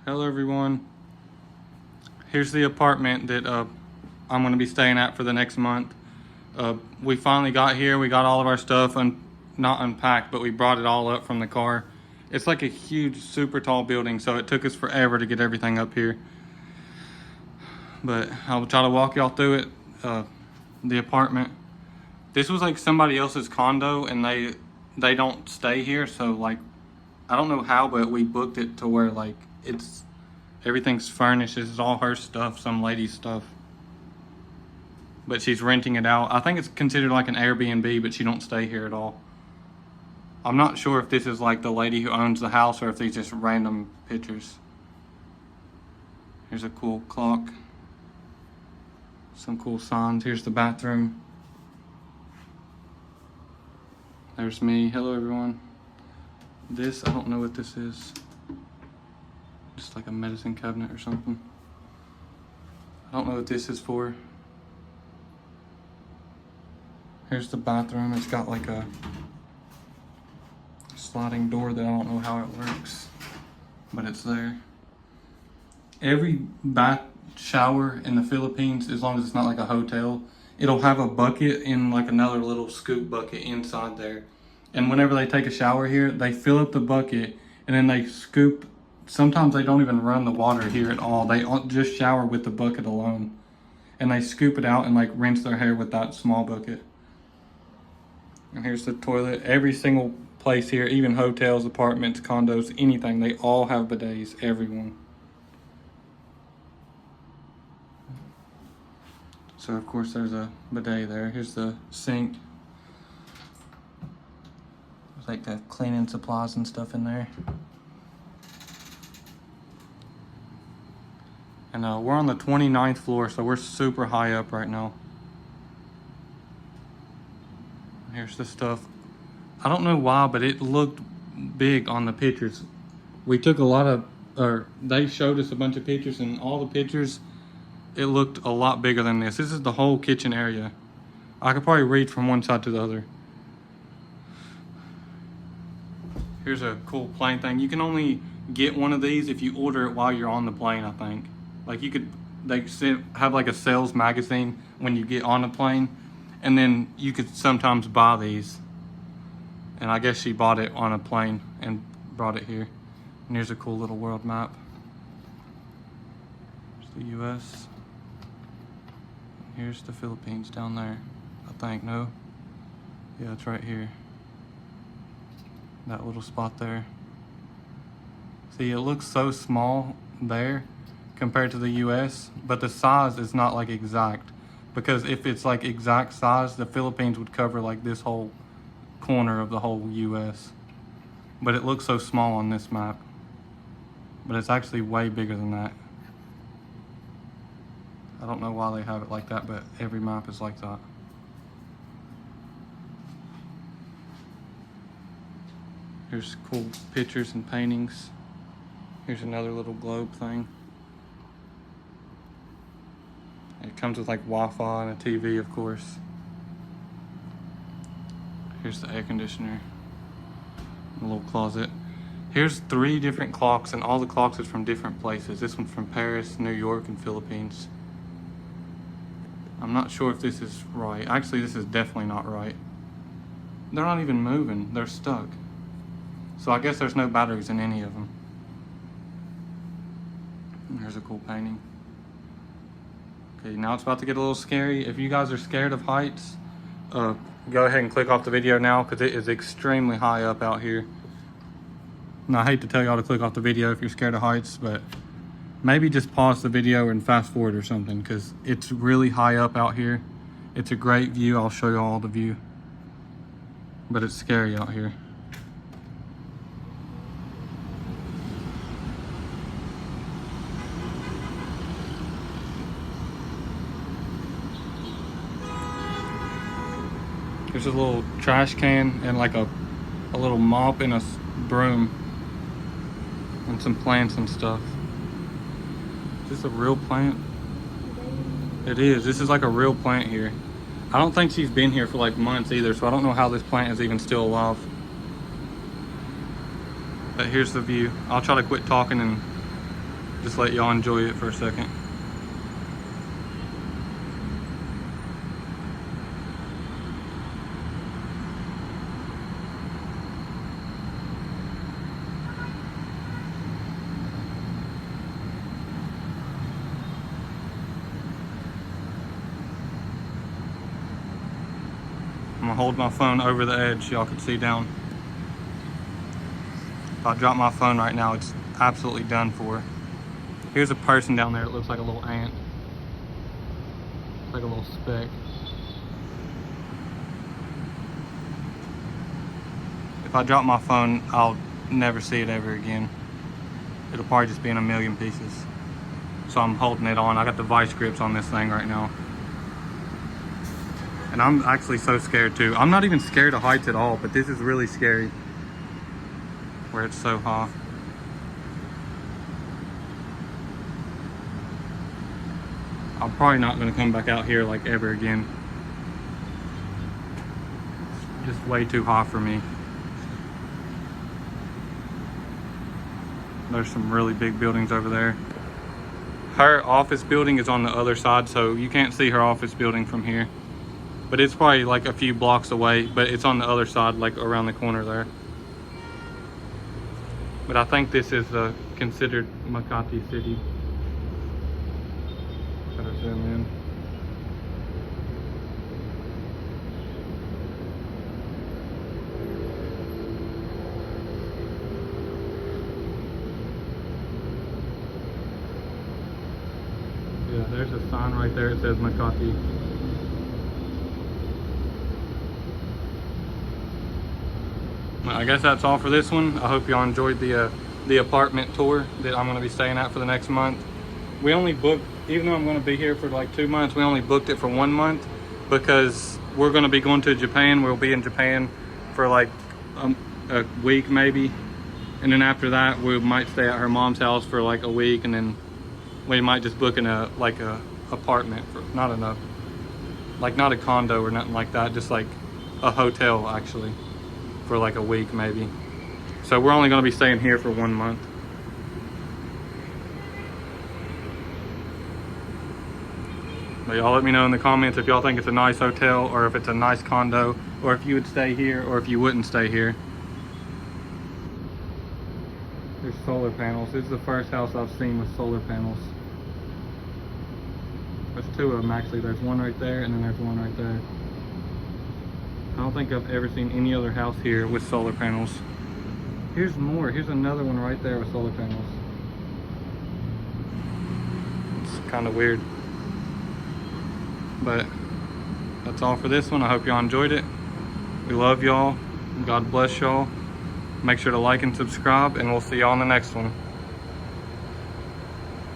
Hello everyone. Here's the apartment that I'm gonna be staying at for the next month. We finally got here. We got all of our stuff not unpacked, but we brought it all up from the car. It's like a huge, super tall building, so it took us forever to get everything up here. But I'll try to walk y'all through it. The apartment. This was like somebody else's condo, and they don't stay here, so like I don't know how, but we booked it to where like everything's furnished. This is all her stuff, some lady's stuff. But she's renting it out. I think it's considered like an Airbnb, but she don't stay here at all. I'm not sure if this is like the lady who owns the house or if these just random pictures. Here's a cool clock. Some cool signs. Here's the bathroom. There's me. Hello everyone. This, I don't know what this is. Just like a medicine cabinet or something. I don't know what this is for. Here's the bathroom. It's got like a sliding door that I don't know how it works, but it's there. Every bath shower in the Philippines, as long as it's not like a hotel, it'll have a bucket in like another little scoop bucket inside there. And whenever they take a shower here, they fill up the bucket and then they scoop. Sometimes they don't even run the water here at all. They just shower with the bucket alone. And they scoop it out and like rinse their hair with that small bucket. And here's the toilet. Every single place here, even hotels, apartments, condos, anything, they all have bidets, everyone. So of course there's a bidet there. Here's the sink. There's like the cleaning supplies and stuff in there. And we're on the 29th floor, so we're super high up right now. Here's the stuff. I don't know why, but it looked big on the pictures. We took a lot of, or they showed us a bunch of pictures, and all the pictures, it looked a lot bigger than this. This is the whole kitchen area. I could probably reach from one side to the other. Here's a cool plane thing. You can only get one of these if you order it while you're on the plane, I think. Like they have like a sales magazine when you get on a plane, and then you could sometimes buy these. And I guess she bought it on a plane and brought it here. And here's a cool little world map. There's the US. Here's the Philippines down there, I think. No? Yeah, it's right here. That little spot there. See, it looks so small there compared to the US, but the size is not like exact, because if it's like exact size, the Philippines would cover like this whole corner of the whole US. But it looks so small on this map, but it's actually way bigger than that. I don't know why they have it like that, but every map is like that. Here's cool pictures and paintings. Here's another little globe thing. It comes with like Wi-Fi and a TV, of course. Here's the air conditioner. A little closet. Here's 3 different clocks, and all the clocks are from different places. This one's from Paris, New York, and Philippines. I'm not sure if this is right. Actually, this is definitely not right. They're not even moving. They're stuck. So I guess there's no batteries in any of them. And here's a cool painting. Okay, now it's about to get a little scary. If you guys are scared of heights, go ahead and click off the video now, because it is extremely high up out here. And I hate to tell y'all to click off the video if you're scared of heights, but maybe just pause the video and fast forward or something, because it's really high up out here. It's a great view. I'll show you all the view, but it's scary out here. There's a little trash can and like a little mop and a broom and some plants and stuff. Is this a real plant? It is. This is like a real plant here. I don't think she's been here for like months either, so I don't know how this plant is even still alive. But here's the view. I'll try to quit talking and Just let y'all enjoy it for a second. I'm gonna hold my phone over the edge so y'all can see down. If I drop my phone right now, it's absolutely done for. Here's a person down there that looks like a little ant. It's like a little speck. If I drop my phone, I'll never see it ever again. It'll probably just be in a million pieces. So I'm holding it on. I got the vice grips on this thing right now. And I'm actually so scared too. I'm not even scared of heights at all, but this is really scary where it's so high. I'm probably not gonna come back out here like ever again. It's just way too high for me. There's some really big buildings over there. Her office building is on the other side, so you can't see her office building from here. But it's probably like a few blocks away, but it's on the other side, like around the corner there. But I think this is considered Makati City. Try to zoom in. Yeah, there's a sign right there. It says Makati. I guess that's all for this one. I hope y'all enjoyed the apartment tour that I'm going to be staying at for the next month. We only booked, even though I'm going to be here for like 2 months, we only booked it for 1 month because we're going to be going to Japan. We'll be in Japan for like a week maybe. And then after that, we might stay at her mom's house for like a week, and then we might just book in a apartment for not a condo or nothing like that, just like a hotel actually for like a week maybe. So we're only going to be staying here for 1 month. But y'all let me know in the comments if y'all think it's a nice hotel, or if it's a nice condo, or if you would stay here, or if you wouldn't stay here. There's solar panels. This is the first house I've seen with solar panels. There's 2 of them actually. There's one right there, and then there's one right there. I don't think I've ever seen any other house here with solar panels. Here's more. Here's another one right there with solar panels. It's kind of weird. But that's all for this one. I hope y'all enjoyed it. We love y'all. God bless y'all. Make sure to like and subscribe, and we'll see y'all on the next one.